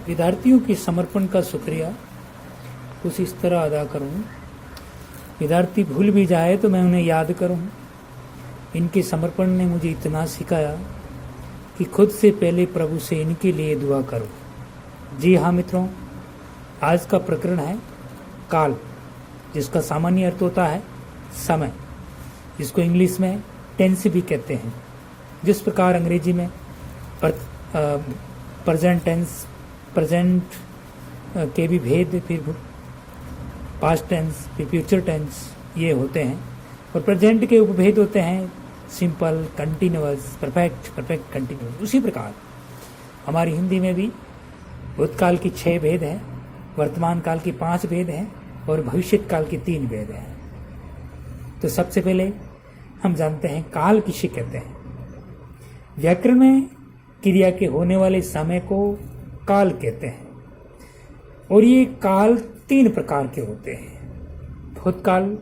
विद्यार्थियों के समर्पण का शुक्रिया कुछ इस तरह अदा करूं। विद्यार्थी भूल भी जाए तो मैं उन्हें याद करूं। इनके समर्पण ने मुझे इतना सिखाया कि खुद से पहले प्रभु से इनके लिए दुआ करो। जी हाँ मित्रों, आज का प्रकरण है काल, जिसका सामान्य अर्थ होता है समय, जिसको इंग्लिश में टेंस भी कहते हैं। जिस प्रकार अंग्रेजी में प्रेजेंट टेंस, प्रेजेंट के भी भेद, फिर पास्ट टेंस, फिर फ्यूचर टेंस ये होते हैं, और प्रेजेंट के उपभेद होते हैं simple, continuous, perfect, perfect continuous. उसी प्रकार हमारी हिंदी में भी भूतकाल की 6 भेद हैं, वर्तमान काल की 5 भेद हैं और भविष्य काल की 3 भेद हैं। तो सबसे पहले हम जानते हैं काल किसे कहते हैं। व्याकरण में क्रिया के होने वाले समय को काल कहते हैं, और ये काल 3 प्रकार के होते हैं: भूतकाल,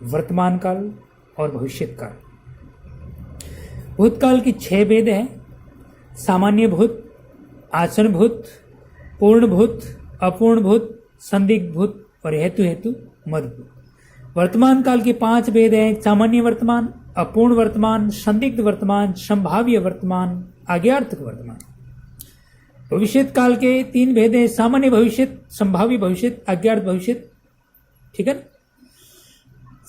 वर्तमान काल और भविष्य काल। भूतकाल की 6 भेद हैं: सामान्य भूत, आसन भूत, पूर्ण भूत, अपूर्ण भूत, संदिग्ध भूत और हेतु हेतु मदभूत। वर्तमान काल के 5 भेद हैं: सामान्य वर्तमान, अपूर्ण वर्तमान, संदिग्ध वर्तमान, संभाव्य वर्तमान, आज्ञार्थक वर्तमान। भविष्य काल के 3 भेद हैं: सामान्य भविष्य, संभाव्य भविष्य, अज्ञात भविष्य। ठीक है।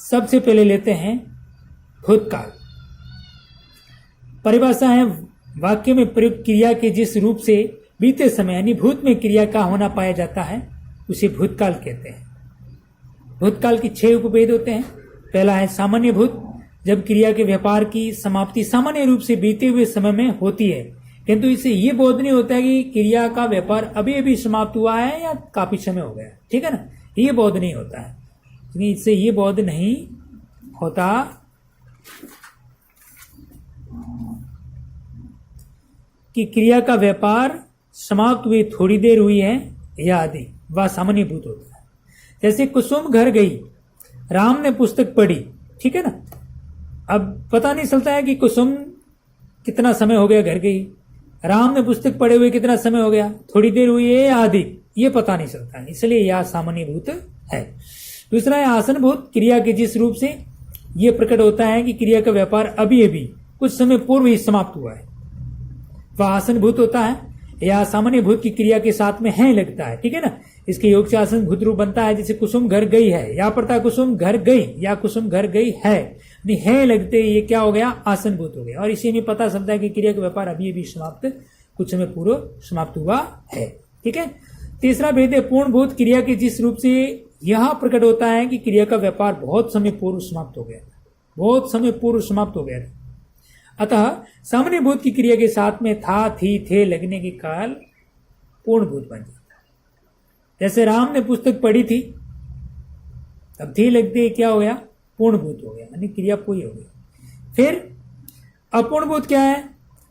सबसे पहले लेते हैं भूतकाल। परिभाषा है वाक्य में प्रयुक्त क्रिया के जिस रूप से बीते समय यानी भूत में क्रिया का होना पाया जाता है उसे भूतकाल कहते हैं। भूतकाल की 6 उपभेद होते हैं। पहला है सामान्य भूत, जब क्रिया के व्यापार की समाप्ति सामान्य रूप से बीते हुए समय में होती है, किंतु इससे ये बोध नहीं होता है कि क्रिया का व्यापार अभी अभी समाप्त हुआ है या काफी समय हो गया। ठीक है ना, ये बोध नहीं होता है। इससे ये बोध नहीं होता कि क्रिया का व्यापार समाप्त हुए थोड़ी देर हुई है या आदि, वह सामान्य भूत होता है। जैसे कुसुम घर गई, राम ने पुस्तक पढ़ी। ठीक है ना, अब पता नहीं चलता है कि कुसुम कितना समय हो गया घर गई, राम ने पुस्तक पढ़े हुए कितना समय हो गया, थोड़ी देर हुई है या आदि, ये पता नहीं चलता है, इसलिए यह सामान्य भूत है। दूसरा है आसन भूत, क्रिया के जिस रूप से यह प्रकट होता है कि क्रिया का व्यापार अभी अभी कुछ समय पूर्व ही समाप्त हुआ है, वह आसन भूत होता है। या सामान्य भूत की क्रिया के साथ में है लगता है। ठीक है ना, इसके योग से आसन भूत रूप बनता है। जैसे कुसुम घर गई है, या पड़ता है कुसुम घर गई या कुसुम घर गई है लगते ये क्या हो गया, आसन भूत हो गया। और इसी में पता चलता है कि क्रिया का व्यापार अभी अभी समाप्त, कुछ समय पूर्व समाप्त हुआ है। ठीक है। तीसरा भेद है पूर्ण भूत, क्रिया के जिस रूप से यह प्रकट होता है कि क्रिया का व्यापार बहुत समय पूर्व समाप्त हो गया, बहुत समय पूर्व समाप्त हो गया। अतः सामान्य भूत की क्रिया के साथ में था, थी, थे लगने के काल पूर्ण भूत बन जाता है। जैसे राम ने पुस्तक पढ़ी थी, अब थी लगते क्या हो गया, पूर्ण भूत हो गया, यानी क्रिया पूरी हो गई। फिर अपूर्ण भूत क्या है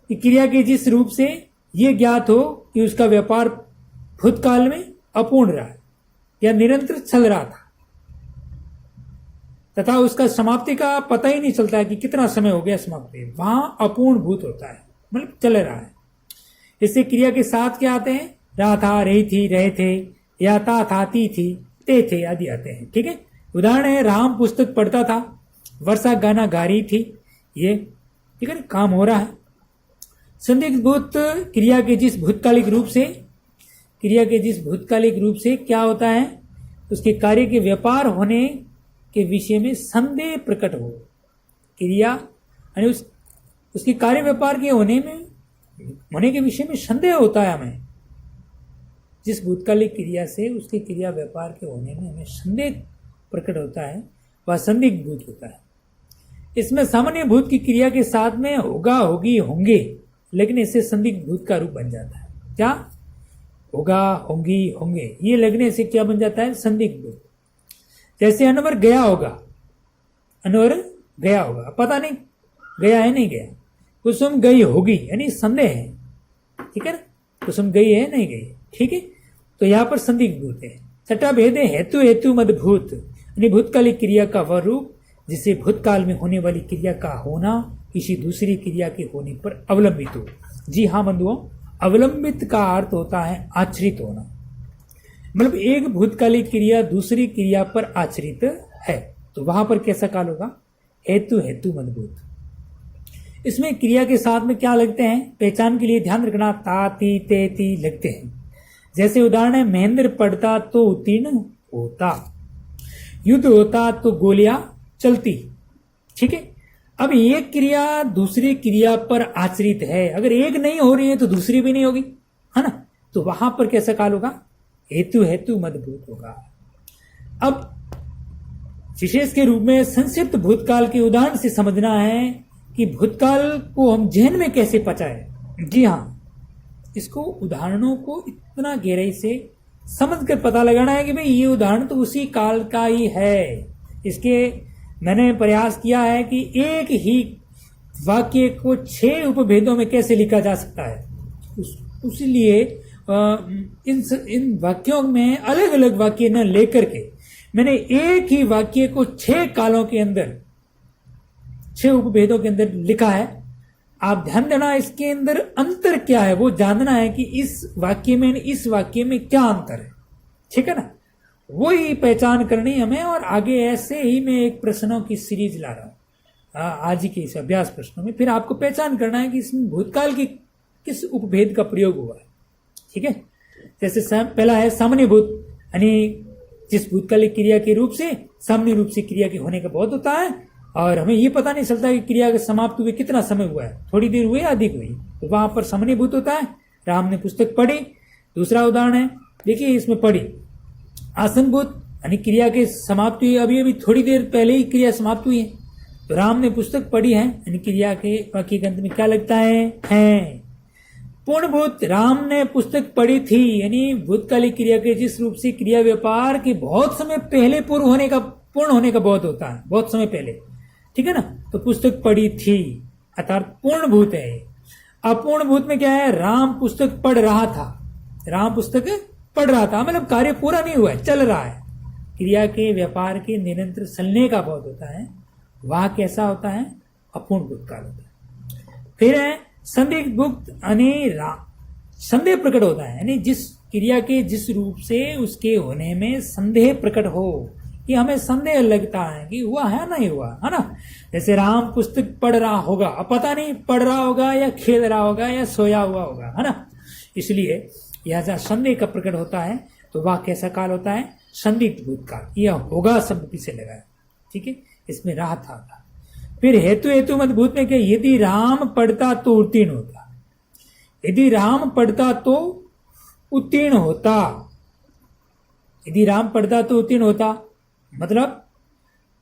कि क्रिया के जिस रूप से यह ज्ञात हो कि उसका व्यापार भूतकाल में अपूर्ण रहा या निरंतर चल रहा था, तथा उसका समाप्ति का पता ही नहीं चलता है कि कितना समय हो गया समाप्ति, वहां अपूर्ण भूत होता है, मतलब चल रहा है। इससे क्रिया के साथ क्या आते हैं, रहा था, रही थी, रहे थे, या था, ती थी, ते थे आदि आते हैं। ठीक है। उदाहरण है राम पुस्तक पढ़ता था, वर्षा गाना गा रही थी, ये ठीक है, काम हो रहा है। संदिग्ध भूत, क्रिया के जिस भूतकालिक रूप से क्या होता है, उसके कार्य के व्यापार होने के विषय में संदेह प्रकट हो। क्रिया यानी उसके कार्य व्यापार के होने के विषय में संदेह होता है हमें। जिस भूतकालिक क्रिया से उसके क्रिया व्यापार के होने में हमें संदेह प्रकट होता है, वह संदिग्ध भूत होता है। इसमें सामान्य भूत की क्रिया के साथ में होगा, होगी, होंगे, लेकिन इससे संदिग्ध भूत का रूप बन जाता है। क्या होगा, होंगी, होंगे, ये लगने से क्या बन जाता है, संदिग्ध भूत। जैसे अनवर गया होगा, अनवर गया होगा, पता नहीं गया है नहीं गया। कुसुम गई होगी, यानी संदेह है। ठीक है ना, कुसुम गई है नहीं गई। ठीक है, तो यहां पर संदिग्ध भूत है। छठा भेद है हेतु हेतु मदभूत, यानी भूतकालिक क्रिया का वह रूप जिसे भूतकाल में होने वाली क्रिया का होना किसी दूसरी क्रिया के होने पर अवलंबित हो। जी हाँ बंधुओं, अवलंबित का अर्थ होता है आश्रित होना, मतलब एक भूतकालिक क्रिया दूसरी क्रिया पर आश्रित है, तो वहां पर कैसा काल होगा? हेतु हेतु मदभूत। इसमें क्रिया के साथ में क्या लगते हैं, पहचान के लिए ध्यान रखना, ता ती ते ती लगते हैं। जैसे उदाहरण है, महेंद्र पढ़ता तो उत्तीर्ण होता, युद्ध होता तो गोलियां चलती। ठीक है, अब एक क्रिया दूसरी क्रिया पर आश्रित है, अगर एक नहीं हो रही है तो दूसरी भी नहीं होगी, है ना, तो वहां पर कैसा काल होगा? हेतु हेतु मदभूत होगा। अब विशेष के रूप में संक्षिप्त भूतकाल के उदाहरण से समझना है कि भूतकाल को हम जहन में कैसे पचाए। जी हाँ, इसको उदाहरणों को इतना गहराई से समझकर पता लगाना है कि भाई ये उदाहरण तो उसी काल का ही है। इसके मैंने प्रयास किया है कि एक ही वाक्य को 6 उपभेदों में कैसे लिखा जा सकता है, उसलिए इन वाक्यों में अलग अलग वाक्य न लेकर के मैंने एक ही वाक्य को 6 कालों के अंदर 6 उपभेदों के अंदर लिखा है। आप ध्यान देना, इसके अंदर अंतर क्या है वो जानना है कि इस वाक्य में क्या अंतर है। ठीक है ना, वही पहचान करनी हमें। और आगे ऐसे ही मैं एक प्रश्नों की सीरीज ला रहा हूं आज के इस अभ्यास प्रश्नों में, फिर आपको पहचान करना है कि इसमें भूतकाल की किस उपभेद का प्रयोग हुआ है। ठीक है, जैसे पहला है सामान्य भूत, यानी जिस भूतकालिक क्रिया के रूप से सामान्य रूप से क्रिया के होने का बहुत होता है और हमें ये पता नहीं चलता कि क्रिया का समाप्त हुए कितना समय हुआ है, थोड़ी देर हुई अधिक हुई, तो वहां पर सामान्य भूत होता है। राम ने पुस्तक पढ़ी। दूसरा उदाहरण है, देखिए इसमें पढ़ी आसन भूत, यानी क्रिया के समाप्त हुई, अभी अभी थोड़ी देर पहले ही क्रिया समाप्त हुई है, तो राम ने पुस्तक पढ़ी है, यानी क्रिया के वाक्य के अंत में क्या लगता है। पूर्णभूत, राम ने पुस्तक पढ़ी थी, यानी भूतकालिक क्रिया के जिस रूप से क्रिया व्यापार के बहुत समय पहले पूर्ण होने का बहुत होता है, बहुत समय पहले। ठीक है ना, तो पुस्तक पढ़ी थी अर्थात पूर्णभूत है। अपूर्णभूत में क्या है, राम पुस्तक पढ़ रहा था, राम पुस्तक पढ़ रहा था, मतलब कार्य पूरा नहीं हुआ है, चल रहा है। क्रिया के व्यापार के निरंतर चलने का बहुत होता है, वह कैसा होता है, अपूर्ण भूतकाल होता है। फिर है संदिग्ध भुक्त, यानी संदेह प्रकट होता है, यानी जिस क्रिया के जिस रूप से उसके होने में संदेह प्रकट हो, कि हमें संदेह लगता है कि हुआ है नहीं हुआ, है ना। जैसे राम पुस्तक पढ़ रहा होगा, अब पता नहीं पढ़ रहा होगा या खेल रहा होगा या सोया हुआ होगा, है ना। इसलिए यह जहाँ संदेह का प्रकट होता है तो वह कैसा काल होता है, संदिग्ध भूतकाल। यह होगा शब्द पीछे लगाया, ठीक है, इसमें रहा था। फिर हेतु हेतु मदभूत में क्या, यदि राम पढ़ता तो उत्तीर्ण होता, यदि राम पढ़ता तो उत्तीर्ण होता, यदि राम पढ़ता तो उत्तीर्ण होता, मतलब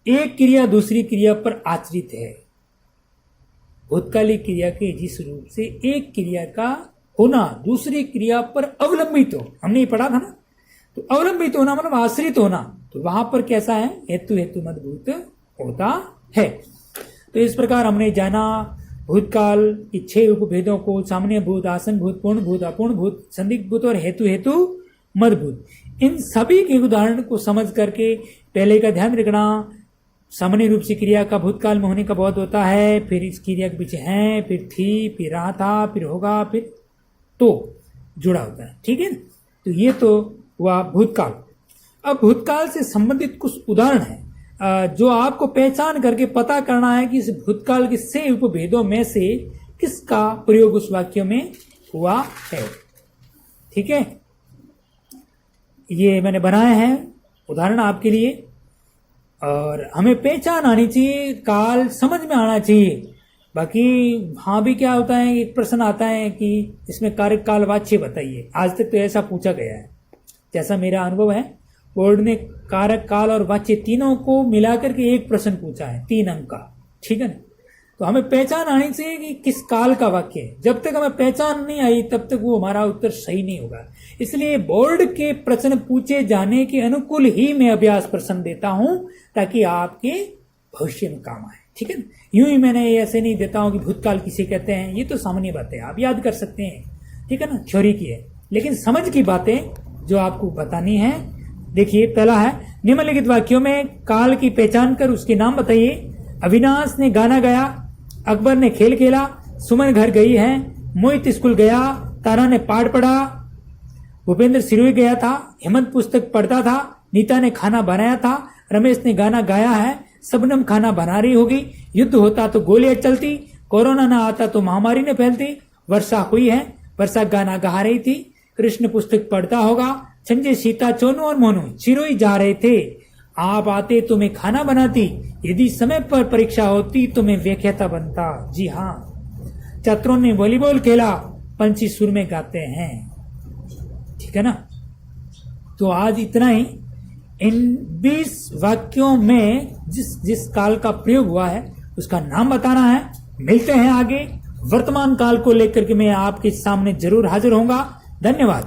एक क्रिया दूसरी क्रिया पर आश्रित है। भूतकालिक क्रिया के जिस रूप से एक क्रिया का होना दूसरी क्रिया पर अवलंबित हो, हमने ये पढ़ा था ना, तो अवलंबित होना मतलब आश्रित होना, तो वहां पर कैसा है, हेतु हेतु मदभूत होता है। तो इस प्रकार हमने जाना भूतकाल की 6 उपभेदों को, सामान्य भूत, आसन भूत, पूर्ण भूत, अपूर्ण भूत, संदिग्ध भूत और हेतु हेतु मदभूत। इन सभी के उदाहरण को समझ करके पहले का ध्यान रखना, सामान्य रूप से क्रिया का भूतकाल में होने का बहुत होता है, फिर इस क्रिया के पीछे है, फिर थी, फिर रहा था, फिर होगा, फिर तो जुड़ा होता है। ठीक है, तो ये तो हुआ भूतकाल। अब भूतकाल से संबंधित कुछ उदाहरण है जो आपको पहचान करके पता करना है कि इस भूतकाल के 6 उपभेदों में से किसका प्रयोग उस वाक्य में हुआ है। ठीक है, ये मैंने बनाए हैं उदाहरण आपके लिए, और हमें पहचान आनी चाहिए, काल समझ में आना चाहिए। बाकी हाँ भी क्या होता है, एक प्रश्न आता है कि इसमें कारक काल वाच्य बताइए। आज तक तो ऐसा पूछा गया है, जैसा मेरा अनुभव है, बोर्ड ने कारक काल और वाच्य तीनों को मिलाकर के एक प्रश्न पूछा है 3 अंक का। ठीक है ना, तो हमें पहचान आनी चाहिए कि किस काल का वाक्य है। जब तक हमें पहचान नहीं आई तब तक वो हमारा उत्तर सही नहीं होगा। इसलिए बोर्ड के प्रश्न पूछे जाने के अनुकूल ही मैं अभ्यास प्रश्न देता हूं, ताकि आपके भविष्य में काम आए। ठीक है ना, यूं ही मैंने ऐसे नहीं देता हूं कि भूतकाल किसे कहते हैं, ये तो सामान्य बातें आप याद कर सकते हैं। ठीक है ना, थ्योरी की है, लेकिन समझ की बातें जो आपको बतानी है। देखिए, पहला है निम्नलिखित वाक्यों में काल की पहचान कर उसके नाम बताइए। अविनाश ने गाना गाया, अकबर ने खेल खेला, सुमन घर गई है, मोहित स्कूल गया, तारा ने पाठ पढ़ा, भूपेंद्र सिरोही गया था, हेमंत पुस्तक पढ़ता था, नीता ने खाना बनाया था, रमेश ने गाना गाया है, सबनम खाना बना रही होगी, युद्ध होता तो गोलियां चलती, कोरोना ना आता तो महामारी न फैलती, वर्षा हुई है, वर्षा गाना गा रही थी, कृष्ण पुस्तक पढ़ता होगा, संजय सीता चोनू और मोनू सिरोही जा रहे थे, आप आते तो मैं खाना बनाती, यदि समय पर परीक्षा होती तो मैं व्याख्याता बनता। जी हाँ, छात्रों ने वॉलीबॉल खेला, पंछी सुर में गाते हैं। ठीक है ना। तो आज इतना ही। इन 20 वाक्यों में जिस काल का प्रयोग हुआ है उसका नाम बताना है। मिलते हैं आगे। वर्तमान काल को लेकर के मैं आपके सामने जरूर हाजिर होऊंगा। धन्यवाद।